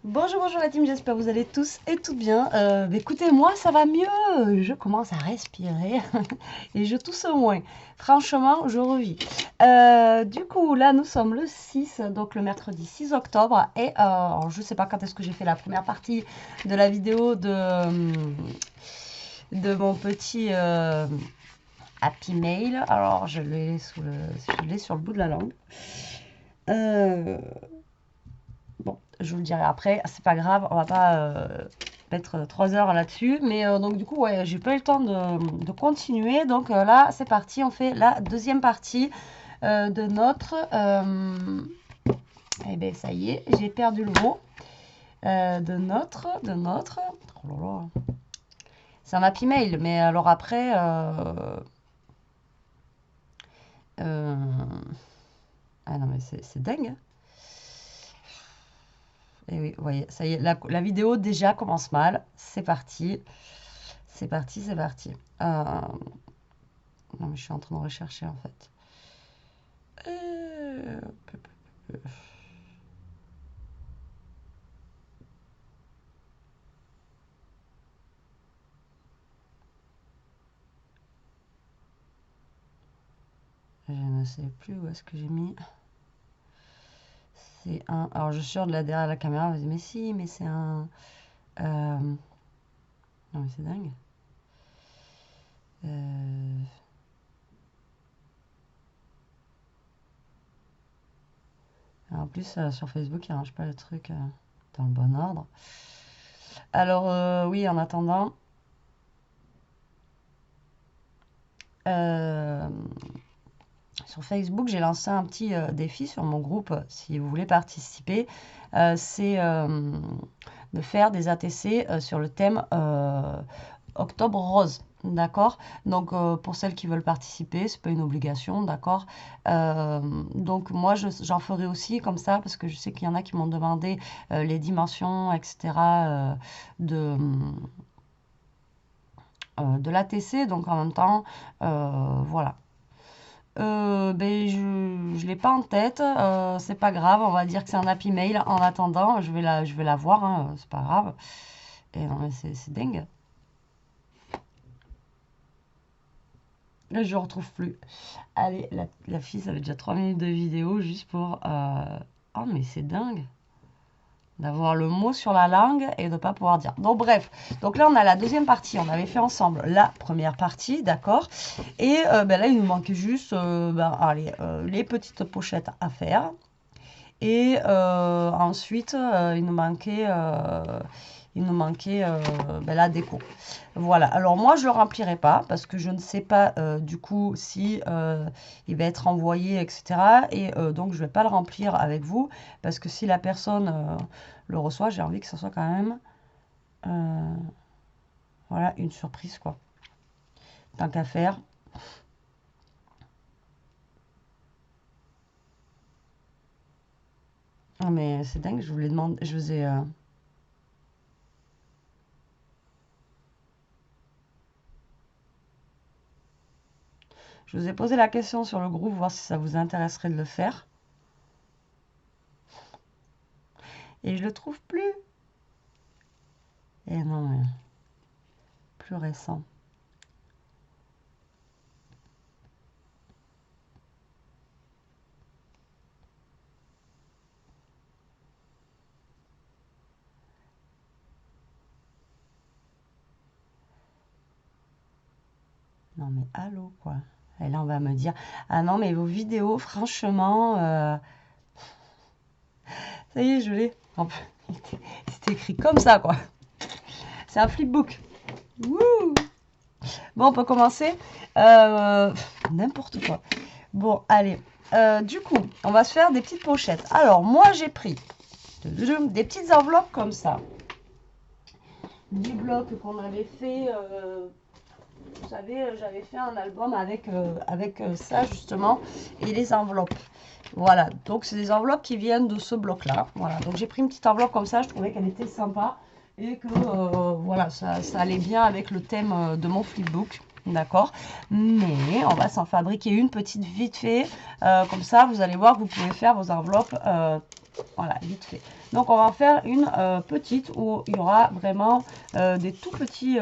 Bonjour, bonjour la team, j'espère que vous allez tous et toutes bien. Écoutez, moi ça va mieux, je commence à respirer et je tousse moins. Franchement, je revis. Du coup, là nous sommes le 6, donc le mercredi 6 octobre. Et alors, je sais pas quand est-ce que j'ai fait la première partie de la vidéo de mon petit Happy Mail. Alors, je l'ai sur le bout de la langue. Bon, je vous le dirai après, c'est pas grave, on va pas mettre 3 heures là-dessus. Mais donc du coup, ouais, j'ai pas eu le temps de continuer. Donc là, c'est parti, on fait la deuxième partie de notre... eh bien, ça y est, j'ai perdu le mot. De notre... Oh là là. C'est un Happy Mail, mais alors après... ah non, mais c'est dingue. Et oui, vous voyez, ça y est, la vidéo déjà commence mal. C'est parti. C'est parti, c'est parti. Non, mais je suis en train de rechercher en fait. Euh, Je ne sais plus où est-ce que j'ai mis. C'est un. Alors je suis sûre de là derrière la caméra, vous dites, mais si, mais c'est un. Non, mais c'est dingue. En plus, sur Facebook, il range pas le truc dans le bon ordre. Alors, oui, en attendant. Sur Facebook, j'ai lancé un petit défi sur mon groupe, si vous voulez participer. C'est de faire des ATC sur le thème Octobre Rose. D'accord. Donc, pour celles qui veulent participer, c'est pas une obligation, d'accord. Donc, moi, j'en ferai aussi comme ça, parce que je sais qu'il y en a qui m'ont demandé les dimensions, etc. De l'ATC. Donc, en même temps, voilà. Je l'ai pas en tête, c'est pas grave, on va dire que c'est un Happy Mail. En attendant, je vais la voir, hein, c'est pas grave. Et non, mais c'est dingue. Là, je ne retrouve plus. Allez, la fille, ça fait déjà 3 minutes de vidéo juste pour... Oh, mais c'est dingue d'avoir le mot sur la langue et de ne pas pouvoir dire. Donc bref, donc là on a la deuxième partie, on avait fait ensemble la première partie, d'accord. Et là il nous manquait juste allez, les petites pochettes à faire. Et ensuite il nous manquait la déco. Voilà, alors moi je le remplirai pas parce que je ne sais pas du coup si il va être envoyé, etc. Et donc je vais pas le remplir avec vous parce que si la personne le reçoit, j'ai envie que ce soit quand même voilà, une surprise quoi. Tant qu'à faire. Oh, mais c'est dingue, je vous l'ai demandé, je vous ai... Je vous ai posé la question sur le groupe, voir si ça vous intéresserait de le faire. Et je le trouve plus. Et non, mais plus récent. Non, mais allô, quoi. Et là, on va me dire, ah non, mais vos vidéos, franchement, ça y est, je l'ai. C'est écrit comme ça, quoi. C'est un flipbook. Wouh! Bon, on peut commencer. N'importe quoi. Bon, allez. Du coup, on va se faire des petites pochettes. Alors, moi, j'ai pris des petites enveloppes comme ça. Du bloc qu'on avait fait... vous savez, j'avais fait un album avec ça justement et les enveloppes. Voilà, donc c'est des enveloppes qui viennent de ce bloc-là. Voilà, donc j'ai pris une petite enveloppe comme ça, je trouvais qu'elle était sympa et que voilà, ça allait bien avec le thème de mon flipbook. D'accord, mais on va s'en fabriquer une petite vite fait. Comme ça, vous allez voir que vous pouvez faire vos enveloppes Voilà, vite fait. Donc on va en faire une petite où il y aura vraiment des tout petits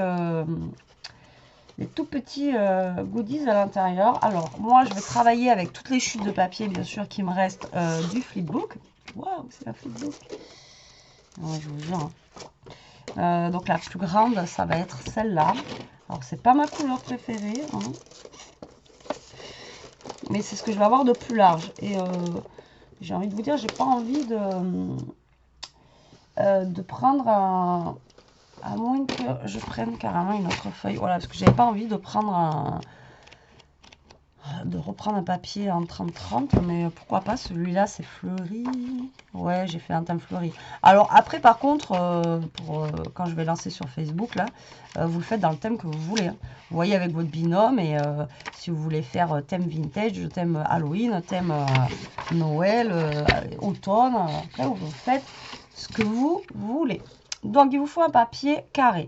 goodies à l'intérieur. Alors moi je vais travailler avec toutes les chutes de papier bien sûr qui me restent du flipbook. Waouh, c'est un flipbook. Ouais, je vous jure. Donc la plus grande, ça va être celle-là. Alors c'est pas ma couleur préférée, hein, mais c'est ce que je vais avoir de plus large. Et j'ai envie de vous dire, j'ai pas envie de prendre un... À moins que je prenne carrément une autre feuille. Voilà, parce que j'avais pas envie de prendre de reprendre un papier en 30-30, mais pourquoi pas, celui-là c'est fleuri. Ouais, j'ai fait un thème fleuri. Alors après par contre, quand je vais lancer sur Facebook là, vous le faites dans le thème que vous voulez, hein. Vous voyez avec votre binôme, et si vous voulez faire thème vintage, thème Halloween, thème Noël, automne, après vous faites ce que vous voulez. Donc il vous faut un papier carré.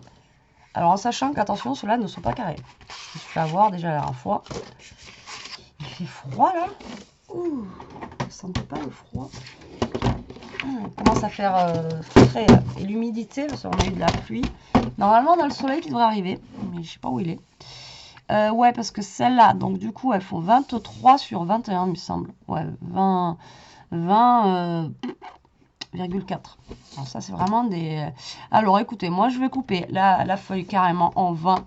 Alors en sachant qu'attention, ceux-là ne sont pas carrés. Je me suis fait avoir déjà la dernière fois. Il fait froid là. Ouh, vous sentez pas le froid? Il commence à faire frais là. Et l'humidité, parce qu'on a eu de la pluie. Normalement on a le soleil qui devrait arriver, mais je sais pas où il est. Ouais, parce que celles-là, donc du coup elles font 23 sur 21 il me semble. Ouais, 20,4. Alors ça c'est vraiment des... Alors écoutez, moi je vais couper la feuille carrément en 20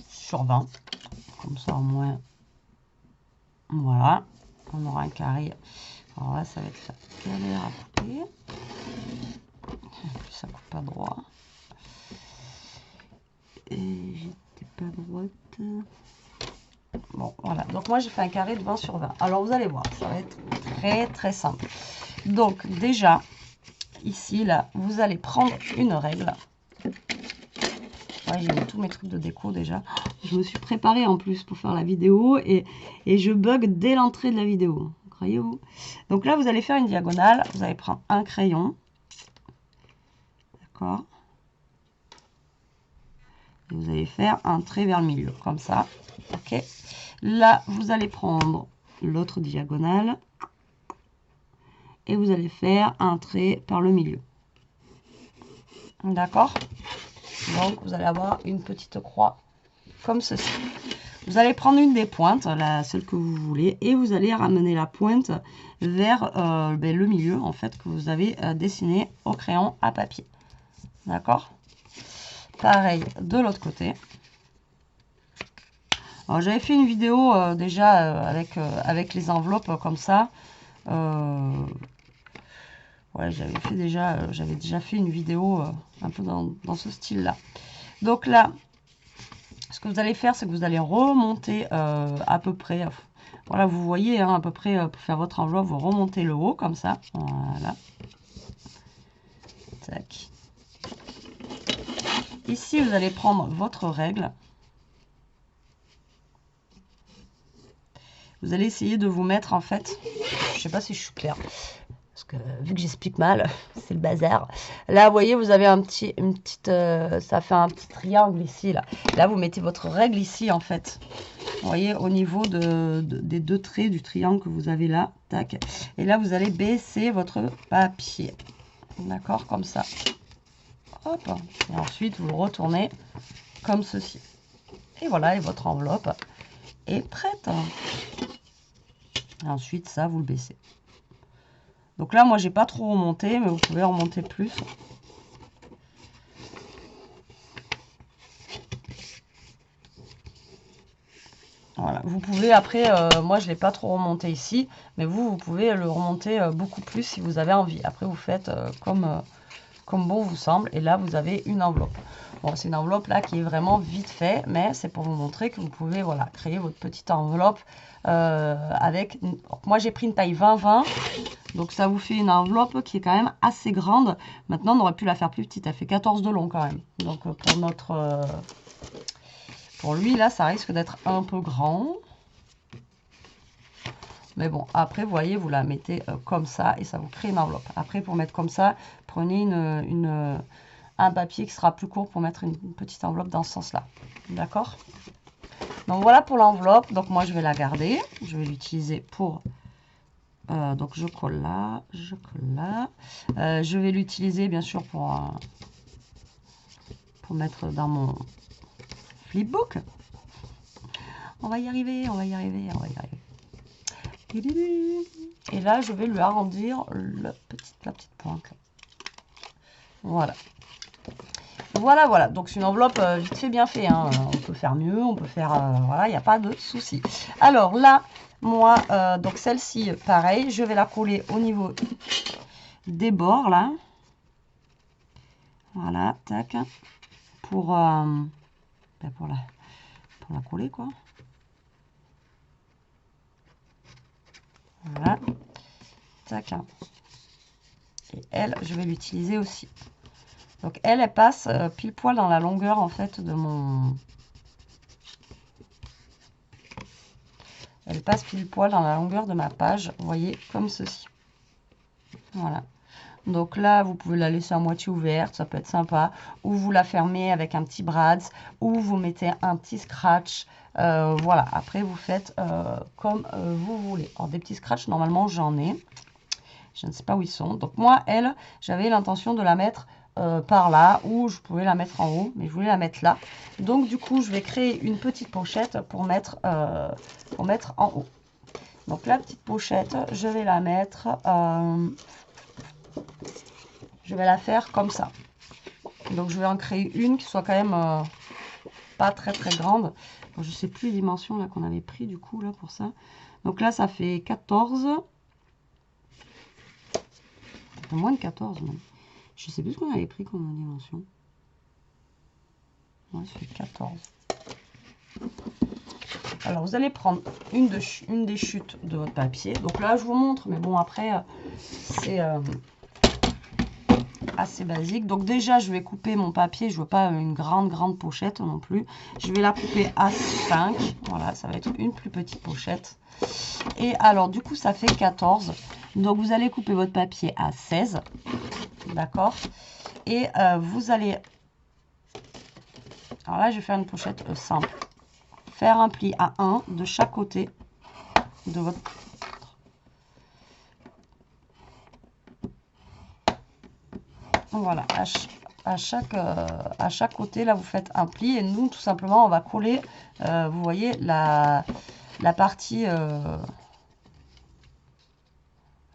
sur 20. Comme ça au moins, voilà, on aura un carré. Alors là ça va être la galère à couper. Ça coupe pas droit. Et j'étais pas droite. Bon voilà, donc moi j'ai fait un carré de 20 sur 20. Alors vous allez voir, ça va être très très simple. Donc déjà, ici là, vous allez prendre une règle. Ouais, j'ai mis tous mes trucs de déco déjà. Je me suis préparée en plus pour faire la vidéo et je bug dès l'entrée de la vidéo. Croyez-vous? Donc là, vous allez faire une diagonale. Vous allez prendre un crayon. D'accord? Et vous allez faire un trait vers le milieu, comme ça. Ok? Là, vous allez prendre l'autre diagonale. Et vous allez faire un trait par le milieu. D'accord? Donc, vous allez avoir une petite croix comme ceci. Vous allez prendre une des pointes, celle que vous voulez, et vous allez ramener la pointe vers le milieu, en fait, que vous avez dessiné au crayon à papier. D'accord? Pareil de l'autre côté. Alors, j'avais fait une vidéo déjà avec les enveloppes comme ça. Ouais, j'avais déjà fait une vidéo un peu dans ce style-là. Donc là, ce que vous allez faire, c'est que vous allez remonter à peu près, voilà, vous voyez, hein, à peu près, pour faire votre enveloppe, vous remontez le haut, comme ça. Voilà. Tac. Ici, vous allez prendre votre règle. Vous allez essayer de vous mettre, en fait, je ne sais pas si je suis claire, parce que vu que j'explique mal, c'est le bazar. Là, vous voyez, vous avez ça fait un petit triangle ici, là. Là, vous mettez votre règle ici, en fait. Vous voyez, au niveau des deux traits du triangle que vous avez là. Tac. Et là, vous allez baisser votre papier. D'accord, comme ça. Hop. Et ensuite, vous le retournez comme ceci. Et voilà, et votre enveloppe est prête. Et ensuite, ça, vous le baissez. Donc là, moi, j'ai pas trop remonté, mais vous pouvez remonter plus. Voilà, vous pouvez après, moi je ne l'ai pas trop remonté ici, mais vous pouvez le remonter beaucoup plus si vous avez envie. Après, vous faites comme bon vous semble, et là vous avez une enveloppe. Bon, c'est une enveloppe là qui est vraiment vite fait, mais c'est pour vous montrer que vous pouvez, voilà, créer votre petite enveloppe avec... Moi j'ai pris une taille 20-20, donc ça vous fait une enveloppe qui est quand même assez grande. Maintenant on aurait pu la faire plus petite, elle fait 14 de long quand même. Donc pour notre... Pour lui, là, ça risque d'être un peu grand. Mais bon, après, vous voyez, vous la mettez comme ça et ça vous crée une enveloppe. Après, pour mettre comme ça, prenez un papier qui sera plus court pour mettre une petite enveloppe dans ce sens-là. D'accord? Donc, voilà pour l'enveloppe. Donc, moi, je vais la garder. Je vais l'utiliser pour Donc je colle là, je colle là. Je vais l'utiliser bien sûr pour mettre dans mon flipbook. On va y arriver, on va y arriver, on va y arriver. Et là, je vais lui arrondir la petite pointe. Voilà. Voilà, voilà. Donc, c'est une enveloppe vite fait, bien fait. Hein. On peut faire mieux, on peut faire... voilà, il n'y a pas de souci. Alors là, moi, donc celle-ci, pareil, je vais la coller au niveau des bords, là. Voilà, tac. Pour la coller, quoi. Voilà. Tac. Et elle, je vais l'utiliser aussi. Donc elle passe pile poil dans la longueur en fait de mon... Elle passe pile poil dans la longueur de ma page, vous voyez, comme ceci. Voilà. Donc là, vous pouvez la laisser à moitié ouverte, ça peut être sympa. Ou vous la fermez avec un petit brads, ou vous mettez un petit scratch. Voilà, après vous faites comme vous voulez. Alors des petits scratchs, normalement j'en ai. Je ne sais pas où ils sont. Donc moi, elle, j'avais l'intention de la mettre par là, ou je pouvais la mettre en haut, mais je voulais la mettre là. Donc du coup, je vais créer une petite pochette pour mettre en haut. Donc la petite pochette, je vais la mettre, je vais la faire comme ça. Donc je vais en créer une qui soit quand même pas très grande. Bon, je sais plus les dimensions là qu'on avait pris du coup là pour ça. Donc là, ça fait 14. Moins de 14 même. Je sais plus ce qu'on avait pris comme dimension. Ouais, ça fait 14. Alors vous allez prendre une des chutes de votre papier. Donc là je vous montre, mais bon après c'est assez basique. Donc déjà je vais couper mon papier. Je veux pas une grande pochette non plus. Je vais la couper à 5. Voilà, ça va être une plus petite pochette. Et alors du coup ça fait 14. Donc vous allez couper votre papier à 16. D'accord. Et vous allez... Alors là, je vais faire une pochette simple. Faire un pli à 1 de chaque côté de votre... Voilà, à chaque côté, là, vous faites un pli. Et nous, tout simplement, on va coller, vous voyez, la partie...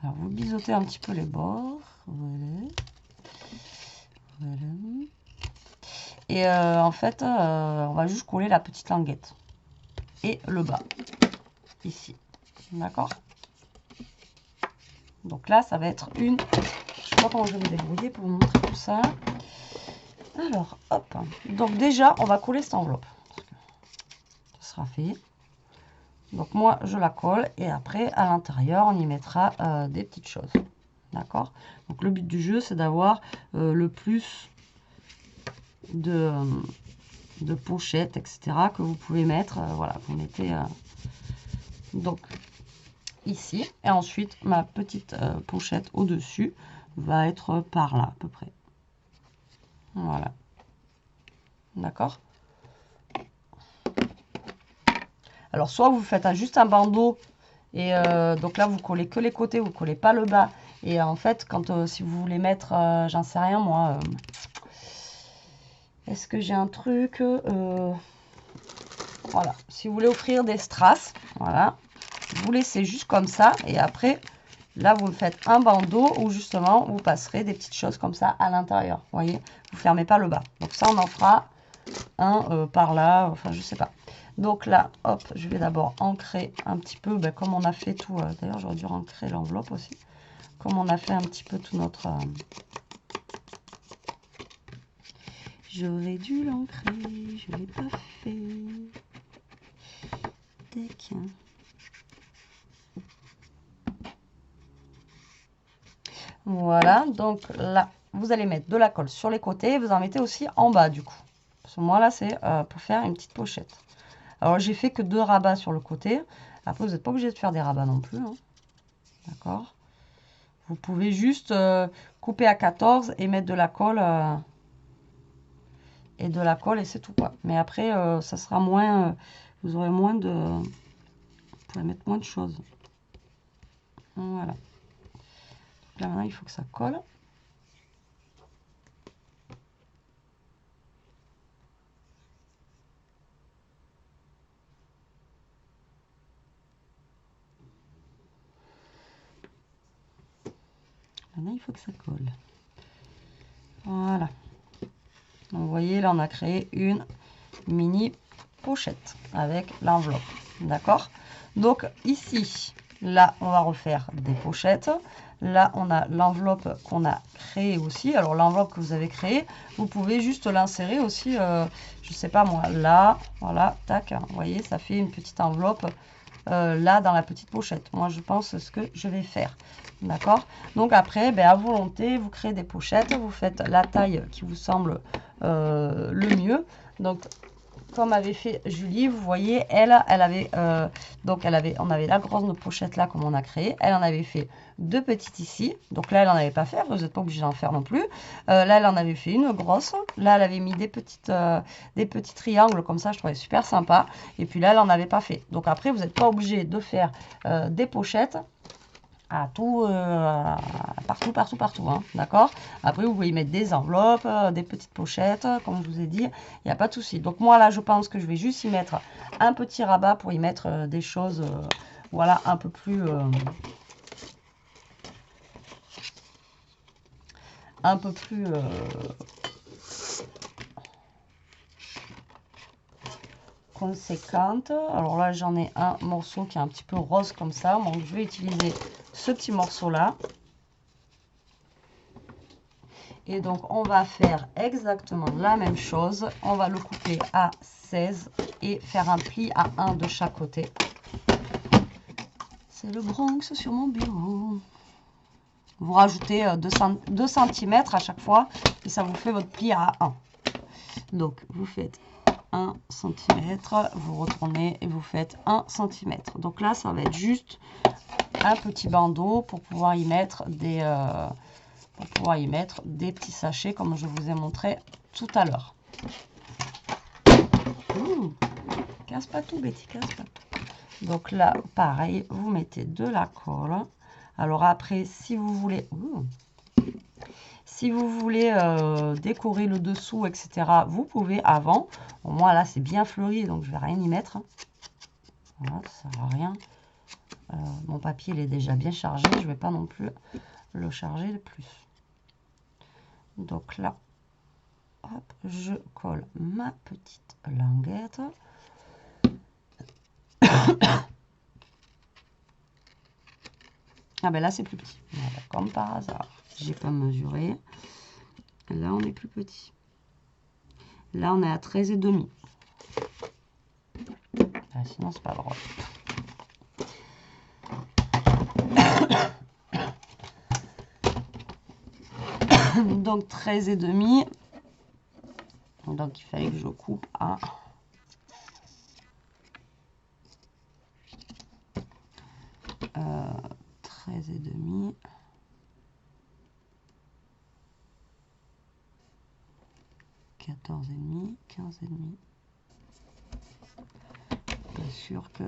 Alors, vous biseautez un petit peu les bords. Voilà. Voilà. Et en fait, on va juste coller la petite languette. Et le bas. Ici. D'accord? Donc là, ça va être une... Je sais pas comment je vais me débrouiller pour vous montrer tout ça. Alors, hop. Donc déjà, on va coller cette enveloppe. Ça sera fait. Donc moi, je la colle. Et après, à l'intérieur, on y mettra des petites choses. D'accord? Donc le but du jeu, c'est d'avoir le plus de pochettes, etc. que vous pouvez mettre. Voilà, vous mettez... donc, ici. Et ensuite, ma petite pochette au-dessus va être par là, à peu près. Voilà. D'accord? Alors, soit vous faites juste un bandeau, et donc là, vous collez que les côtés, vous collez pas le bas. Et en fait, quand si vous voulez mettre, j'en sais rien, moi, est-ce que j'ai un truc voilà, si vous voulez offrir des strass, voilà, vous laissez juste comme ça, et après, là, vous faites un bandeau où justement, vous passerez des petites choses comme ça à l'intérieur. Vous voyez, vous fermez pas le bas. Donc ça, on en fera un par là, enfin, je sais pas. Donc là, hop, je vais d'abord ancrer un petit peu, ben, comme on a fait tout. D'ailleurs, j'aurais dû ancrer l'enveloppe aussi. Comme on a fait un petit peu tout notre... J'aurais dû l'ancrer, je l'ai pas fait. Tac. Voilà, donc là, vous allez mettre de la colle sur les côtés. Vous en mettez aussi en bas, du coup. Parce que moi, là, c'est pour faire une petite pochette. Alors, j'ai fait que 2 rabats sur le côté. Après, vous n'êtes pas obligé de faire des rabats non plus. Hein. D'accord? Vous pouvez juste couper à 14 et mettre de la colle. Et c'est tout, quoi. Mais après, ça sera moins... vous aurez moins de... vous pourrez mettre moins de choses. Voilà. Là maintenant il faut que ça colle. Maintenant il faut que ça colle. Voilà. Donc vous voyez là on a créé une mini pochette avec l'enveloppe. D'accord? Donc ici, là on va refaire des pochettes. Là on a l'enveloppe qu'on a créée aussi. Alors l'enveloppe que vous avez créée, vous pouvez juste l'insérer aussi, je sais pas moi, là, voilà, tac, vous voyez, ça fait une petite enveloppe là dans la petite pochette. Moi je pense ce que je vais faire. D'accord? Donc après, ben, à volonté, vous créez des pochettes, vous faites la taille qui vous semble le mieux. Donc comme avait fait Julie, vous voyez, elle avait, on avait la grosse pochette là comme on a créé. Elle en avait fait deux petites ici. Donc là, elle n'en avait pas fait. Vous n'êtes pas obligé d'en faire non plus. Là, elle en avait fait une grosse. Là, elle avait mis des petits triangles comme ça. Je trouvais super sympa. Et puis là, elle n'en avait pas fait. Donc après, vous n'êtes pas obligé de faire des pochettes à tout, partout, hein, d'accord? Après, vous pouvez y mettre des enveloppes, des petites pochettes, comme je vous ai dit, il n'y a pas de souci. Donc moi, là, je pense que je vais juste y mettre un petit rabat pour y mettre des choses, voilà, un peu plus conséquente. Alors là, j'en ai un morceau qui est un petit peu rose comme ça, donc je vais utiliser ce petit morceau là. Et donc on va faire exactement la même chose. On va le couper à 16 et faire un pli à 1 de chaque côté. C'est le Bronx sur mon bureau. Vous rajoutez 2 cm à chaque fois et ça vous fait votre pli à 1. Donc vous faites 1 cm, vous retournez et vous faites 1 cm. Donc là, ça va être juste un petit bandeau pour pouvoir y mettre des petits sachets comme je vous ai montré tout à l'heure. Casse pas tout, Betty, casse pas tout. Donc là, pareil, vous mettez de la colle. Alors après, si vous voulez... décorer le dessous, etc., vous pouvez avant. Bon, moi, là, c'est bien fleuri, donc je vais rien y mettre. Voilà, ça sert à rien. Mon papier, il est déjà bien chargé. Je vais pas non plus le charger de plus. Donc là, hop, je colle ma petite languette. Ah ben là, c'est plus petit. Voilà, comme par hasard. J'ai pas mesuré. Là, on est plus petit. Là, on est à 13,5. Ah, sinon, c'est pas drôle. Donc 13,5. Donc il fallait que je coupe à 13,5. 14,5, 15,5. Pas sûr que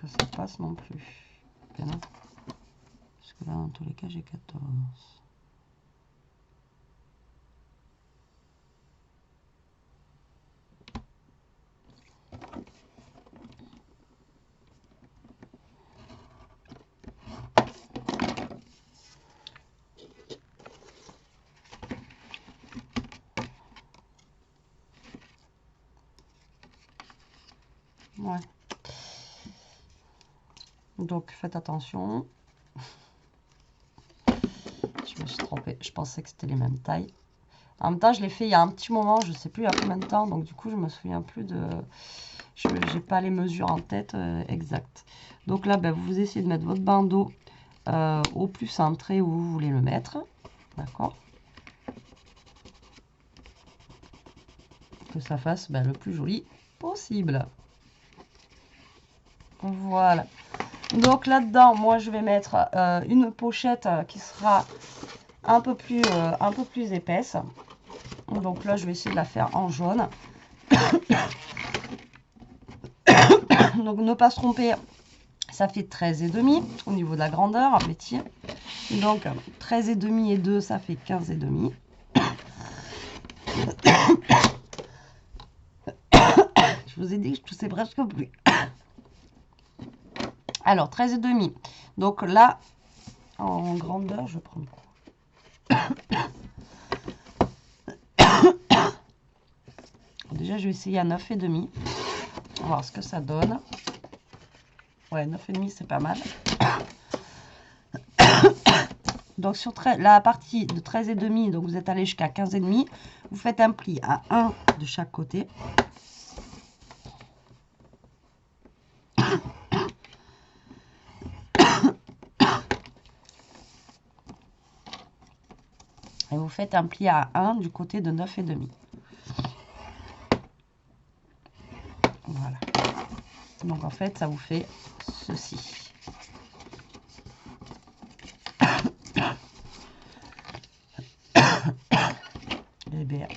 ça passe non plus. Ben non. Parce que là, dans tous les cas, j'ai 14. Ouais. Donc faites attention. Je me suis trompée. Je pensais que c'était les mêmes tailles. En même temps, je l'ai fait il y a un petit moment. Je ne sais plus il y a combien de temps. Donc du coup, je me souviens plus de... Je n'ai pas les mesures en tête exactes. Donc là, ben, vous essayez de mettre votre bandeau au plus centré où vous voulez le mettre. D'accord? Que ça fasse ben, le plus joli possible. Voilà. Donc là-dedans, moi, je vais mettre une pochette qui sera un peu plus épaisse. Donc là, je vais essayer de la faire en jaune. Donc ne pas se tromper Ça fait 13,5 au niveau de la grandeur, appétit. Donc 13,5 et 2, ça fait 15,5. Je vous ai dit que je toussais presque plus. Alors 13,5. Donc là, en grandeur, je vais prendre quoi? Déjà, je vais essayer à 9,5. On va voir ce que ça donne. Ouais, 9,5, c'est pas mal. Donc sur la partie de 13,5, donc vous êtes allé jusqu'à 15,5, vous faites un pli à 1 de chaque côté. Et vous faites un pli à 1 du côté de 9,5. Voilà. Donc en fait, ça vous fait ceci. Eh bien,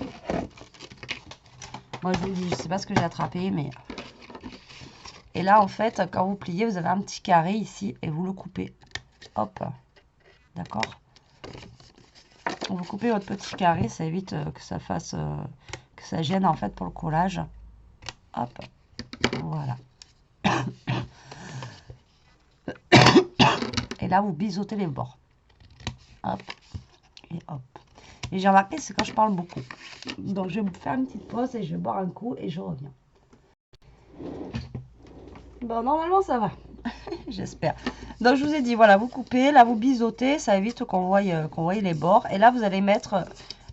moi je vous dis, je sais pas ce que j'ai attrapé, mais... Et là, en fait, quand vous pliez, vous avez un petit carré ici et vous le coupez. Hop. D'accord? Vous coupez votre petit carré, ça évite que ça fasse... que ça gêne en fait pour le collage. Hop. Voilà. Et là, vous biseautez les bords. Hop. Et hop. Et j'ai remarqué, c'est quand je parle beaucoup. Donc, je vais vous faire une petite pause et je vais boire un coup et je reviens. Bon, normalement, ça va. J'espère. Donc, je vous ai dit, voilà, vous coupez, là, vous biseautez. Ça évite qu'on voie les bords. Et là, vous allez mettre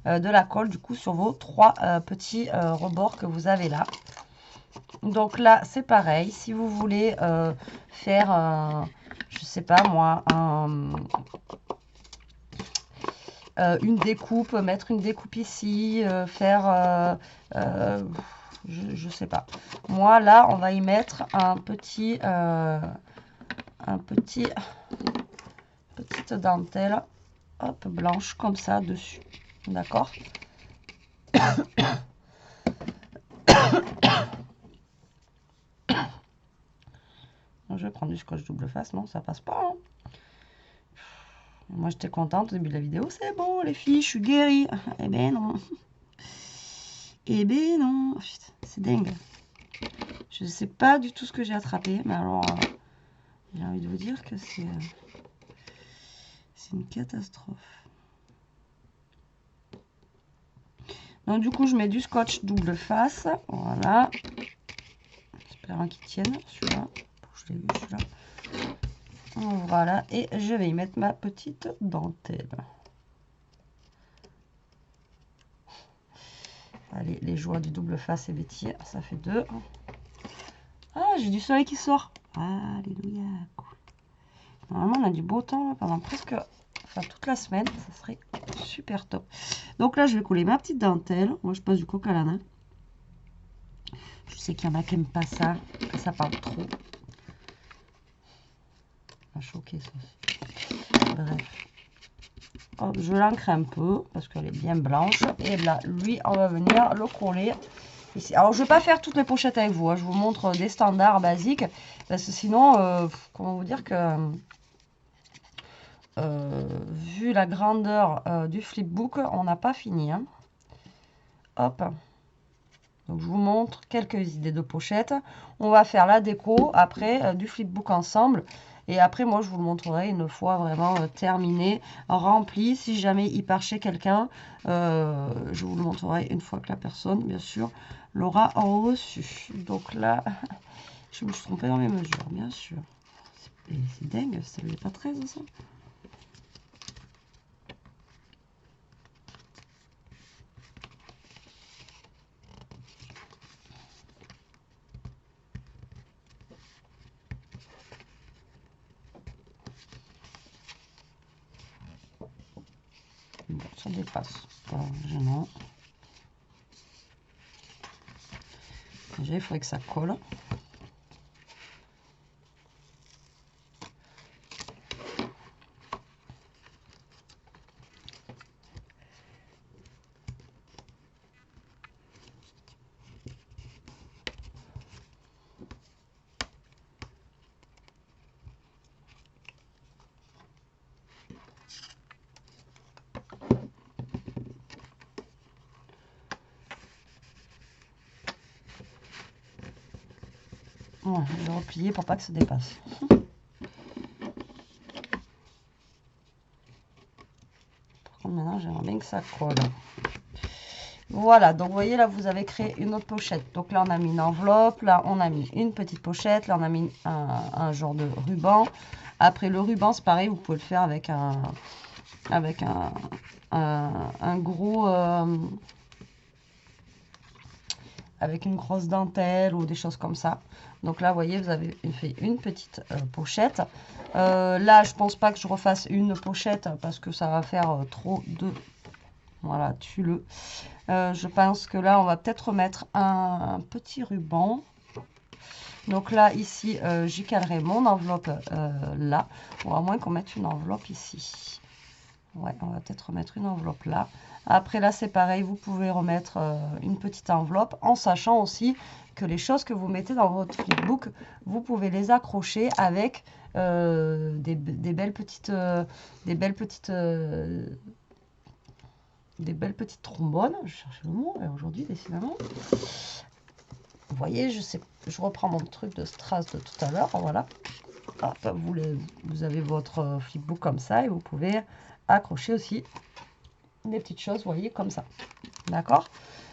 de la colle, du coup, sur vos 3 petits rebords que vous avez là. Donc là, c'est pareil. Si vous voulez faire, je sais pas moi, une découpe, mettre une découpe ici, faire, je sais pas. Moi, là, on va y mettre petite dentelle, hop, blanche, comme ça, dessus. D'accord? Je vais prendre du scotch double face, non, ça passe pas, hein. Moi, j'étais contente au début de la vidéo. C'est bon, les filles, je suis guérie. Eh ben non. Eh ben non. C'est dingue. Je ne sais pas du tout ce que j'ai attrapé. Mais alors, j'ai envie de vous dire que c'est une catastrophe. Donc, du coup, je mets du scotch double face. Voilà. J'espère qu'il tienne, celui-là. Je l'ai vu, celui-là. Voilà. Et je vais y mettre ma petite dentelle. Allez, les joies du double face et bêtier. Ça fait 2. Ah, j'ai du soleil qui sort. Alléluia. Cool. Normalement, on a du beau temps là, pendant presque... Enfin, toute la semaine. Ça serait super top. Donc là, je vais coller ma petite dentelle. Moi, je passe du coq à l'âne. Je sais qu'il y en a qui n'aiment pas ça. Que ça parle trop. Ça m'a choqué, ça aussi. Bref. Hop, je l'ancre un peu parce qu'elle est bien blanche. Et là, lui, on va venir le coller ici. Alors, je ne vais pas faire toutes les pochettes avec vous. Hein. Je vous montre des standards basiques. Parce que sinon, comment vous dire que... vu la grandeur du flipbook, on n'a pas fini. Hein. Hop. Donc, je vous montre quelques idées de pochettes. On va faire la déco après du flipbook ensemble. Et après, moi, je vous le montrerai une fois vraiment terminé, rempli. Si jamais il part chez quelqu'un, je vous le montrerai une fois que la personne, bien sûr, l'aura reçu. Donc là, je me suis trompée dans mes mesures, bien sûr. C'est dingue, ça n'est pas 13 ça. Bon, ça dépasse, pas gênant. Déjà, il faudrait que ça colle. Ouais, je vais replier pour pas que ça dépasse. Par contre, maintenant, j'aimerais bien que ça colle. Voilà, donc vous voyez, là, vous avez créé une autre pochette. Donc là, on a mis une enveloppe, là, on a mis une petite pochette, là, on a mis un genre de ruban. Après, le ruban, c'est pareil, vous pouvez le faire avec un gros... avec une grosse dentelle ou des choses comme ça. Donc là, vous voyez, vous avez fait une petite pochette. Là, je pense pas que je refasse une pochette parce que ça va faire trop de... Voilà, tue-le. Je pense que là, on va peut-être remettre un petit ruban. Donc là, ici, j'y calerai mon enveloppe là. Ou à moins qu'on mette une enveloppe ici. Ouais, on va peut-être remettre une enveloppe là. Après, là, c'est pareil. Vous pouvez remettre une petite enveloppe en sachant aussi que les choses que vous mettez dans votre flipbook, vous pouvez les accrocher avec des belles petites trombones. Je cherche le mot aujourd'hui, décidément. Vous voyez, je reprends mon truc de strass de tout à l'heure. Voilà. Hop, vous avez votre flipbook comme ça et vous pouvez accrocher aussi des petites choses, vous voyez, comme ça. D'accord?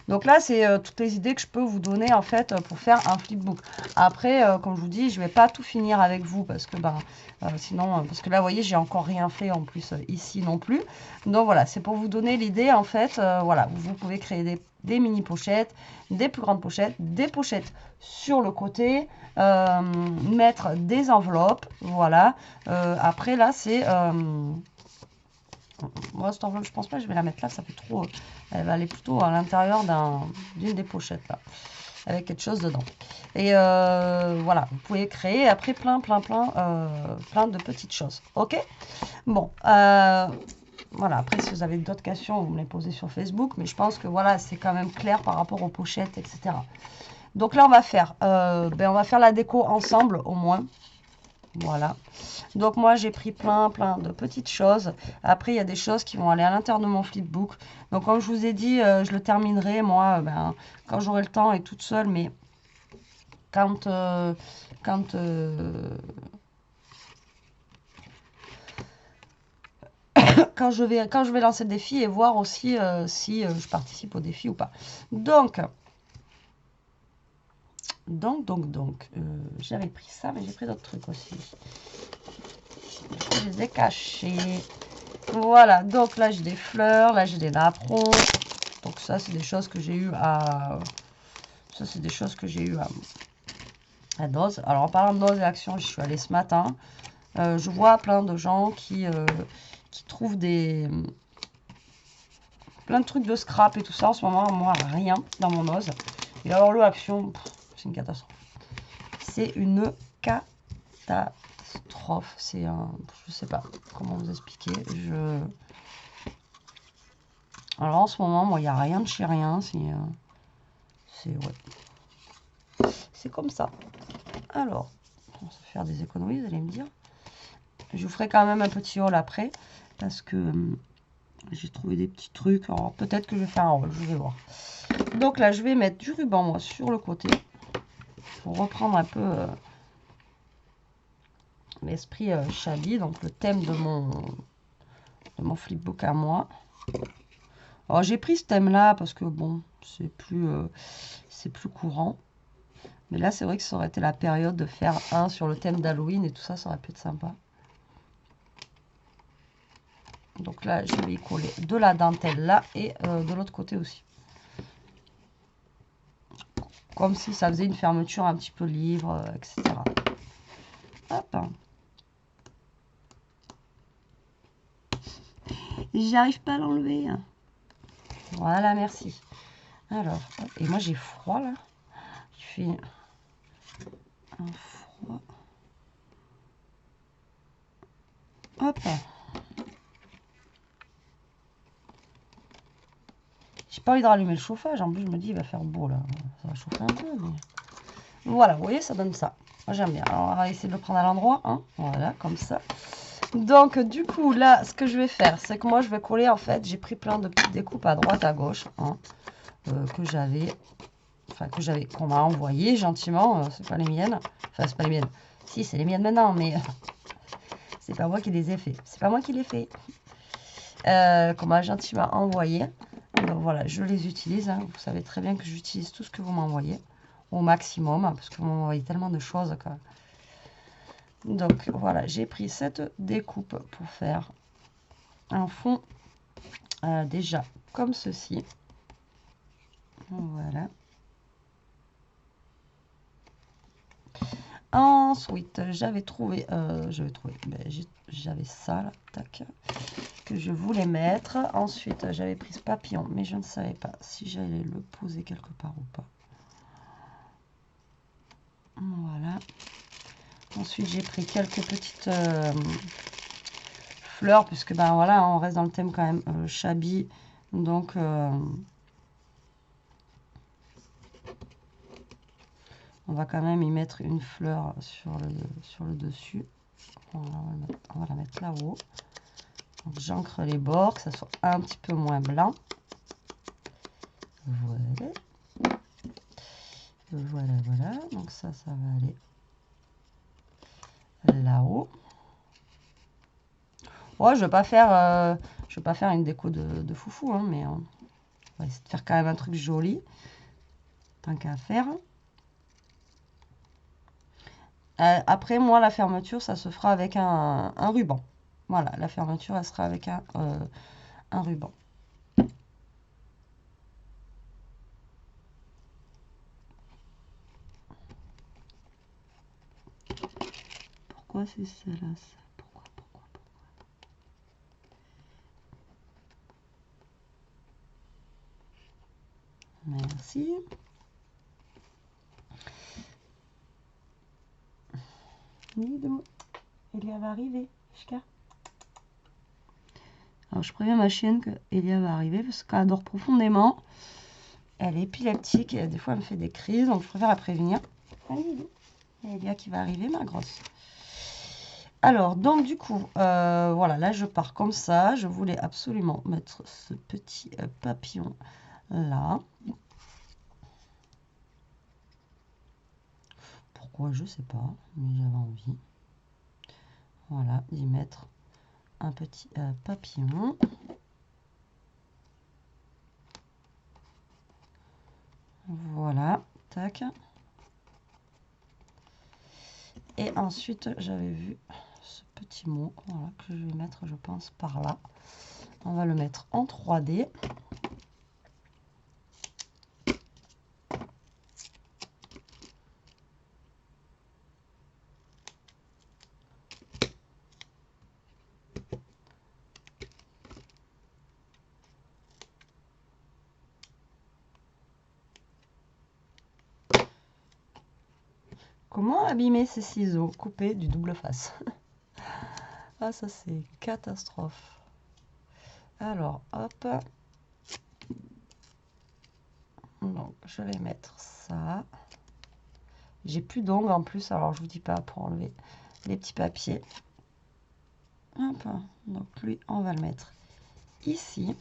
Donc là, c'est toutes les idées que je peux vous donner, en fait, pour faire un flipbook. Après, comme je vous dis, je ne vais pas tout finir avec vous, parce que, sinon, parce que là, vous voyez, j'ai encore rien fait, en plus, ici non plus. Donc voilà, c'est pour vous donner l'idée, en fait, voilà, vous pouvez créer des mini pochettes, des plus grandes pochettes, des pochettes sur le côté, mettre des enveloppes, voilà. Après, là, c'est... moi, cette enveloppe, je pense pas que je vais la mettre là, ça fait trop... Elle va aller plutôt à l'intérieur d'une des pochettes, là, avec quelque chose dedans. Et voilà, vous pouvez créer après plein de petites choses. Ok? Bon, voilà, après, si vous avez d'autres questions, vous me les posez sur Facebook, mais je pense que voilà, c'est quand même clair par rapport aux pochettes, etc. Donc là, on va faire la déco ensemble, au moins. Voilà. Donc moi, j'ai pris plein de petites choses. Après, il y a des choses qui vont aller à l'intérieur de mon flipbook. Donc comme je vous ai dit, je le terminerai, moi, quand j'aurai le temps et toute seule. Mais quand je vais lancer le défi et voir aussi si je participe au défi ou pas. Donc, j'avais pris ça, mais j'ai pris d'autres trucs aussi. Je les ai cachés. Voilà, donc là j'ai des fleurs, là j'ai des napperons. Donc ça c'est des choses que j'ai eu à... Ça c'est des choses que j'ai eu à Dose. Alors en parlant de Dose et Action, je suis allée ce matin. Je vois plein de gens qui trouvent plein de trucs de scrap et tout ça. En ce moment, moi, rien dans mon Dose. Et alors le Action, c'est une catastrophe. C'est une catastrophe. C'est un... Je sais pas comment vous expliquer. Alors en ce moment, moi, il n'y a rien de chez rien. C'est comme ça. Alors, on va faire des économies, vous allez me dire. Je vous ferai quand même un petit haul après. Parce que j'ai trouvé des petits trucs. Alors peut-être que je vais faire un haul, je vais voir. Donc là, je vais mettre du ruban, moi, sur le côté. Pour reprendre un peu l'esprit Chabi. Donc le thème de mon flipbook à moi. Alors j'ai pris ce thème là parce que bon, c'est plus courant. Mais là c'est vrai que ça aurait été la période de faire un sur le thème d'Halloween et tout ça, ça aurait pu être sympa. Donc là je vais y coller de la dentelle là et de l'autre côté aussi. Comme si ça faisait une fermeture un petit peu libre, etc. Hop. J'arrive pas à l'enlever. Voilà, merci. Alors, et moi j'ai froid là. Je fais un froid. Hop. J'ai pas envie de rallumer le chauffage. En plus, je me dis, il va faire beau là. Ça va chauffer un peu. Mais... Voilà, vous voyez, ça donne ça. Moi, j'aime bien. Alors, on va essayer de le prendre à l'endroit. Hein. Voilà, comme ça. Donc, du coup, là, ce que je vais faire, c'est que moi, je vais coller, en fait, j'ai pris plein de petites découpes à droite, à gauche, hein, que j'avais. enfin qu'on m'a envoyé gentiment, c'est pas les miennes. Enfin, c'est pas les miennes. Si, c'est les miennes maintenant, mais c'est pas moi qui les ai fait. C'est pas moi qui les fait. Qu'on m'a gentiment envoyé. Donc voilà, je les utilise. Hein. Vous savez très bien que j'utilise tout ce que vous m'envoyez au maximum, hein, parce que vous m'envoyez tellement de choses. Donc voilà, j'ai pris cette découpe pour faire un fond déjà comme ceci. Voilà. Ensuite, j'avais trouvé, ben, j'avais ça là, tac, que je voulais mettre. Ensuite, j'avais pris ce papillon, mais je ne savais pas si j'allais le poser quelque part ou pas. Voilà. Ensuite, j'ai pris quelques petites fleurs, puisque ben voilà, on reste dans le thème quand même shabby, donc on va quand même y mettre une fleur sur le dessus. Voilà, on va la mettre là-haut. J'encre les bords, que ça soit un petit peu moins blanc. Voilà. Voilà, voilà. Donc ça va aller là-haut. Oh, je vais pas faire une déco de foufou, hein, mais on va essayer de faire quand même un truc joli. Tant qu'à faire. Après, moi, la fermeture, ça se fera avec un ruban. Voilà, la fermeture, elle sera avec un ruban. Pourquoi c'est ça là ça? Pourquoi? Merci. Elia va arriver. Alors, je préviens ma chienne que Elia va arriver parce qu'elle dort profondément. Elle est épileptique et des fois elle me fait des crises, donc je préfère la prévenir. Allez, il y a Elia qui va arriver, ma grosse. Alors, donc du coup, voilà, là je pars comme ça. Je voulais absolument mettre ce petit papillon là. Pourquoi, je sais pas, mais j'avais envie. Voilà, d'y mettre un petit papillon. Voilà, tac. Et ensuite, j'avais vu ce petit mot, voilà, que je vais mettre, je pense, par là. On va le mettre en 3D. Comment abîmer ces ciseaux coupés du double face? Ah, ça c'est catastrophe. Alors, hop. Donc, je vais mettre ça. J'ai plus d'ongles en plus, alors je vous dis pas pour enlever les petits papiers. Hop. Donc, lui, on va le mettre ici.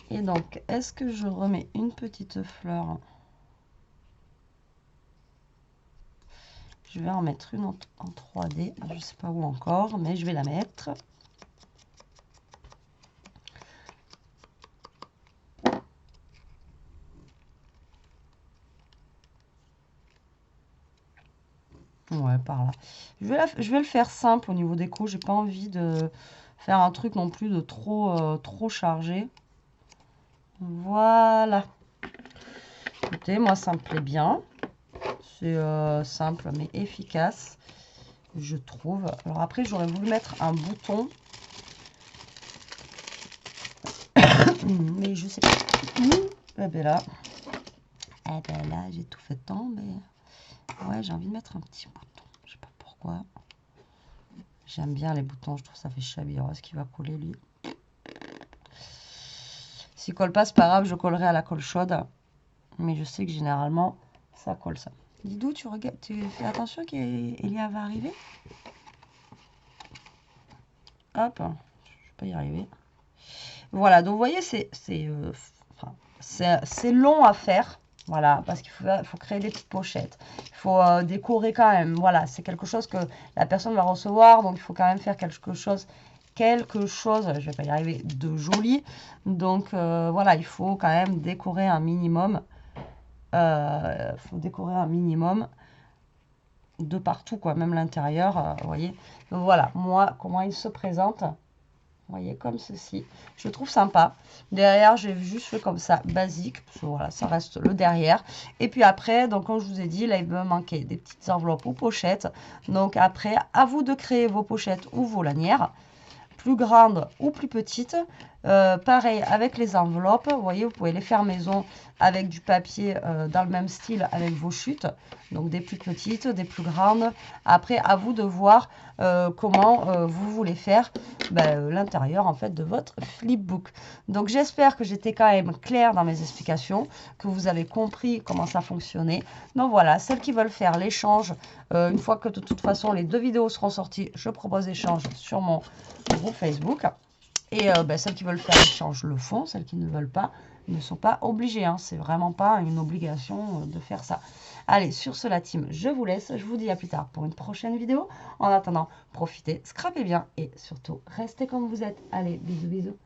Et donc, est-ce que je remets une petite fleur? Je vais en mettre une en 3D. Je ne sais pas où encore, mais je vais la mettre. Ouais, par là. Je vais le faire simple au niveau des coups. J'ai pas envie de faire un truc non plus de trop chargé. Voilà. Écoutez, moi ça me plaît bien. C'est simple mais efficace, je trouve. Alors après, j'aurais voulu mettre un bouton. Mais je sais pas. Eh ben là, j'ai tout fait tant, mais ouais, j'ai envie de mettre un petit bouton. Je sais pas pourquoi. J'aime bien les boutons, je trouve ça fait shabby. Alors, est-ce qu'il va coller lui? S'il colle pas, c'est pas grave, je collerai à la colle chaude. Mais je sais que généralement, ça colle ça. Didou, tu regardes, tu fais attention qu'Elia va arriver. Hop, je vais pas y arriver. Voilà, donc vous voyez, c'est long à faire. Voilà, parce qu'il faut créer des petites pochettes. Il faut décorer quand même. Voilà, c'est quelque chose que la personne va recevoir. Donc, il faut quand même faire quelque chose, je vais pas y arriver, de joli. Donc, voilà, il faut quand même décorer un minimum. Faut décorer un minimum de partout, quoi, même l'intérieur, vous voyez. Donc, voilà, moi, comment il se présente. Vous voyez, comme ceci. Je trouve sympa. Derrière, j'ai juste fait comme ça, basique. Parce que voilà, ça reste le derrière. Et puis après, donc comme je vous ai dit, là, il me manquait des petites enveloppes ou pochettes. Donc après, à vous de créer vos pochettes ou vos lanières. Plus grandes ou plus petites. Pareil avec les enveloppes. Vous voyez, vous pouvez les faire maison avec du papier dans le même style avec vos chutes. Donc des plus petites, des plus grandes. Après, à vous de voir comment vous voulez faire l'intérieur en fait de votre flipbook. Donc j'espère que j'étais quand même claire dans mes explications, que vous avez compris comment ça fonctionnait. Donc voilà, celles qui veulent faire l'échange, une fois que de toute façon les 2 vidéos seront sorties, je propose l'échange sur mon groupe Facebook. Et celles qui veulent faire l'échange le font, celles qui ne veulent pas ne sont pas obligées. Hein. C'est vraiment pas une obligation de faire ça. Allez, sur ce, la team, je vous laisse. Je vous dis à plus tard pour une prochaine vidéo. En attendant, profitez, scrapez bien et surtout, restez comme vous êtes. Allez, bisous, bisous.